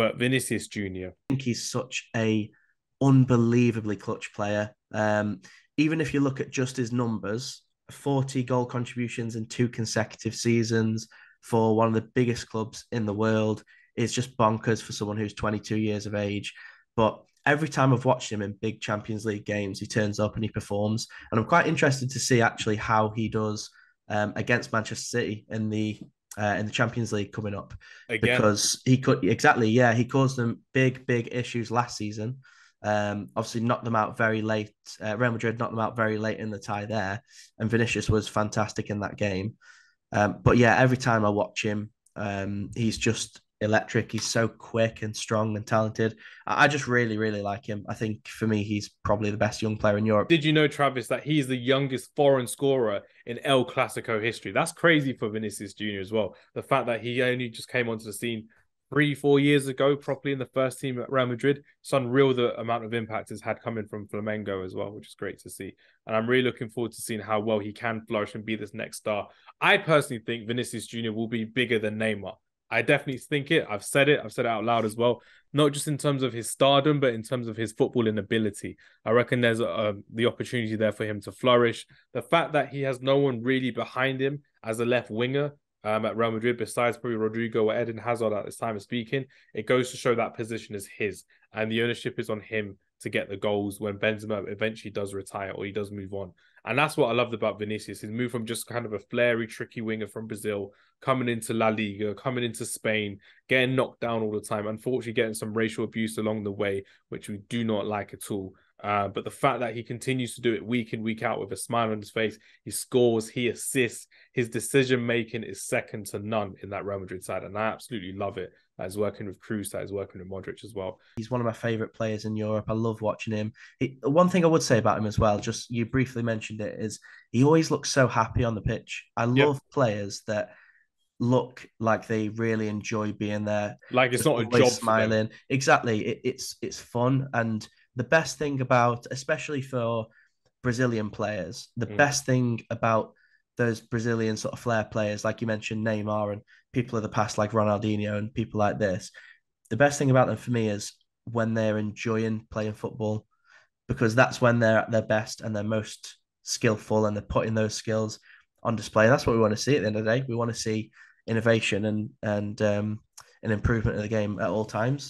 But Vinicius Junior, think he's such a unbelievably clutch player. Even if you look at just his numbers, 40 goal contributions in 2 consecutive seasons for one of the biggest clubs in the world is just bonkers for someone who's 22 years of age. But every time I've watched him in big Champions League games, he turns up and he performs. And I'm quite interested to see actually how he does against Manchester City in the Champions League coming up, again. because he could exactly, yeah, he caused them big issues last season. Obviously knocked them out very late. Real Madrid knocked them out very late in the tie there, and Vinicius was fantastic in that game. But yeah, every time I watch him, he's just electric. He's so quick and strong and talented. I just really like him. I think for me, he's probably the best young player in Europe. Did you know, Travis, that he's the youngest foreign scorer in El Clasico history? That's crazy for Vinicius Jr. as well. The fact that he only just came onto the scene 3-4 years ago, properly in the first team at Real Madrid. It's unreal the amount of impact he's had coming from Flamengo as well, which is great to see. And I'm really looking forward to seeing how well he can flourish and be this next star. I personally think Vinicius Jr. will be bigger than Neymar. I definitely think it. I've said it. I've said it out loud as well. Not just in terms of his stardom, but in terms of his footballing ability. I reckon there's the opportunity there for him to flourish. The fact that he has no one really behind him as a left winger at Real Madrid, besides probably Rodrigo or Eden Hazard at this time of speaking, it goes to show that position is his. And the ownership is on him to get the goals when Benzema eventually does retire or he does move on. And that's what I loved about Vinicius. His move from just kind of a flary, tricky winger from Brazil, coming into La Liga, coming into Spain, getting knocked down all the time, unfortunately getting some racial abuse along the way, which we do not like at all. But the fact that he continues to do it week in, week out with a smile on his face, he scores, he assists, his decision-making is second to none in that Real Madrid side. And I absolutely love it. That is working with Cruz, that is working with Modric as well. He's one of my favourite players in Europe. I love watching him. One thing I would say about him as well, just you briefly mentioned it, is he always looks so happy on the pitch. I Yep. love players that look like they really enjoy being there, Like it's just not a always job for them. smiling. Exactly. It's fun. And the best thing about, especially for Brazilian players, the best thing about those Brazilian sort of flair players, like you mentioned, Neymar and people of the past like Ronaldinho and people like this, the best thing about them for me is when they're enjoying playing football, because that's when they're at their best and they're most skillful and they're putting those skills on display. That's what we want to see at the end of the day. We want to see innovation and an improvement in the game at all times.